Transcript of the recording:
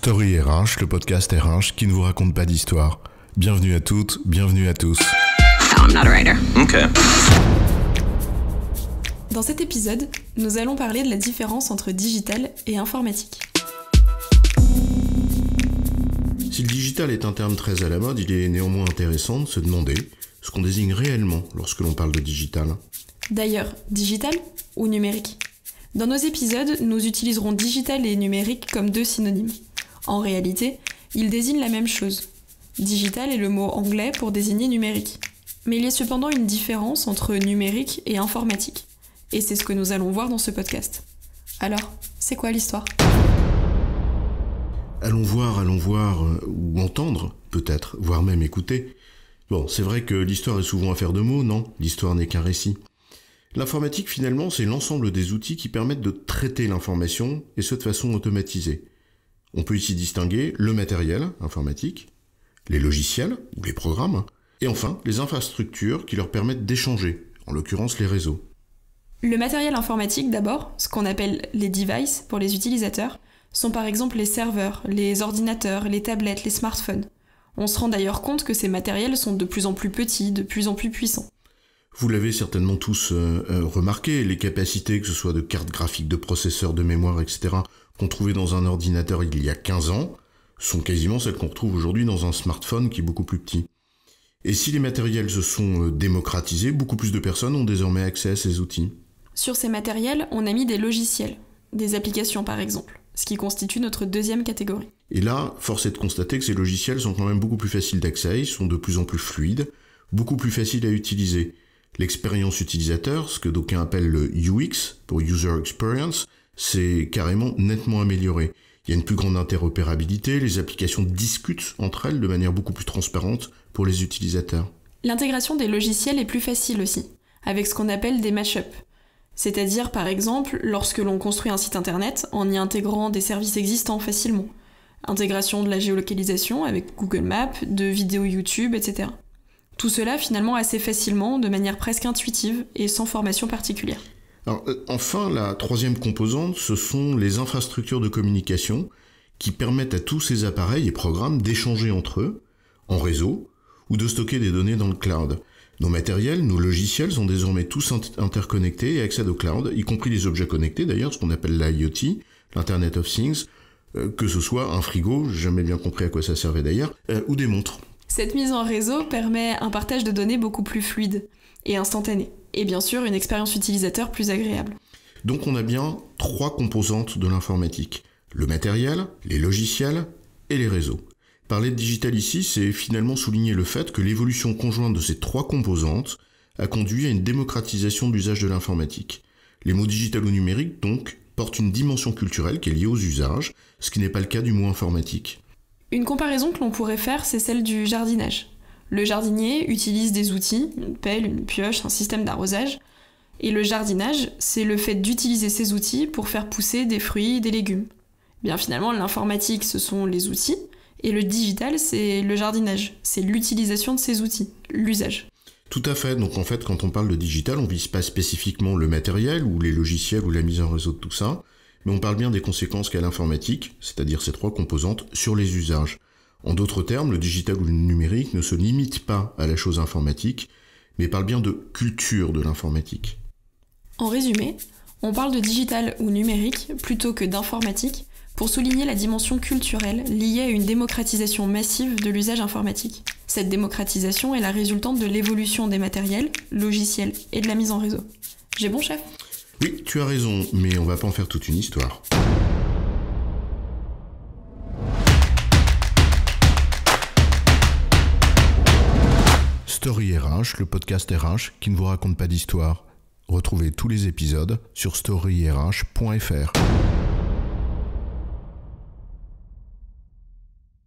Story RH, le podcast RH qui ne vous raconte pas d'histoire. Bienvenue à toutes, bienvenue à tous. No, I'm not a writer. Okay. Dans cet épisode, nous allons parler de la différence entre digital et informatique. Si le digital est un terme très à la mode, il est néanmoins intéressant de se demander ce qu'on désigne réellement lorsque l'on parle de digital. D'ailleurs, digital ou numérique ? Dans nos épisodes, nous utiliserons digital et numérique comme deux synonymes. En réalité, ils désignent la même chose. Digital est le mot anglais pour désigner numérique. Mais il y a cependant une différence entre numérique et informatique. Et c'est ce que nous allons voir dans ce podcast. Alors, c'est quoi l'histoire ? Allons voir, ou entendre, peut-être, voire même écouter. Bon, c'est vrai que l'histoire est souvent affaire de mots, non ? L'histoire n'est qu'un récit. L'informatique, finalement, c'est l'ensemble des outils qui permettent de traiter l'information, et ce de façon automatisée. On peut ici distinguer le matériel informatique, les logiciels, ou les programmes, et enfin, les infrastructures qui leur permettent d'échanger, en l'occurrence les réseaux. Le matériel informatique d'abord, ce qu'on appelle les devices pour les utilisateurs, sont par exemple les serveurs, les ordinateurs, les tablettes, les smartphones. On se rend d'ailleurs compte que ces matériels sont de plus en plus petits, de plus en plus puissants. Vous l'avez certainement tous remarqué, les capacités, que ce soit de cartes graphiques, de processeurs, de mémoire, etc., qu'on trouvait dans un ordinateur il y a 15 ans, sont quasiment celles qu'on retrouve aujourd'hui dans un smartphone qui est beaucoup plus petit. Et si les matériels se sont démocratisés, beaucoup plus de personnes ont désormais accès à ces outils. Sur ces matériels, on a mis des logiciels, des applications par exemple, ce qui constitue notre deuxième catégorie. Et là, force est de constater que ces logiciels sont quand même beaucoup plus faciles d'accès, ils sont de plus en plus fluides, beaucoup plus faciles à utiliser. L'expérience utilisateur, ce que d'aucuns appellent le UX, pour User Experience, c'est carrément nettement amélioré. Il y a une plus grande interopérabilité, les applications discutent entre elles de manière beaucoup plus transparente pour les utilisateurs. L'intégration des logiciels est plus facile aussi, avec ce qu'on appelle des mash-up. C'est-à-dire, par exemple, lorsque l'on construit un site internet en y intégrant des services existants facilement. Intégration de la géolocalisation avec Google Maps, de vidéos YouTube, etc. Tout cela finalement assez facilement, de manière presque intuitive et sans formation particulière. Alors, enfin, la troisième composante, ce sont les infrastructures de communication qui permettent à tous ces appareils et programmes d'échanger entre eux, en réseau, ou de stocker des données dans le cloud. Nos matériels, nos logiciels sont désormais tous interconnectés et accèdent au cloud, y compris les objets connectés d'ailleurs, ce qu'on appelle l'IoT, l'Internet of Things, que ce soit un frigo, j'ai jamais bien compris à quoi ça servait d'ailleurs, ou des montres. Cette mise en réseau permet un partage de données beaucoup plus fluide et instantané, et bien sûr une expérience utilisateur plus agréable. Donc on a bien 3 composantes de l'informatique, le matériel, les logiciels et les réseaux. Parler de digital ici, c'est finalement souligner le fait que l'évolution conjointe de ces 3 composantes a conduit à une démocratisation de l'usage de l'informatique. Les mots digital ou numérique, donc, portent une dimension culturelle qui est liée aux usages, ce qui n'est pas le cas du mot informatique. Une comparaison que l'on pourrait faire, c'est celle du jardinage. Le jardinier utilise des outils, une pelle, une pioche, un système d'arrosage. Et le jardinage, c'est le fait d'utiliser ces outils pour faire pousser des fruits et des légumes. Bien finalement, l'informatique, ce sont les outils, et le digital, c'est le jardinage. C'est l'utilisation de ces outils, l'usage. Tout à fait. Donc en fait, quand on parle de digital, on vise pas spécifiquement le matériel, ou les logiciels, ou la mise en réseau de tout ça, mais on parle bien des conséquences qu'a l'informatique, c'est-à-dire ces 3 composantes, sur les usages. En d'autres termes, le digital ou le numérique ne se limite pas à la chose informatique, mais parle bien de culture de l'informatique. En résumé, on parle de digital ou numérique plutôt que d'informatique pour souligner la dimension culturelle liée à une démocratisation massive de l'usage informatique. Cette démocratisation est la résultante de l'évolution des matériels, logiciels et de la mise en réseau. J'ai bon, chef ? Oui, tu as raison, mais on va pas en faire toute une histoire. Story RH, le podcast RH qui ne vous raconte pas d'histoire. Retrouvez tous les épisodes sur storyrh.fr.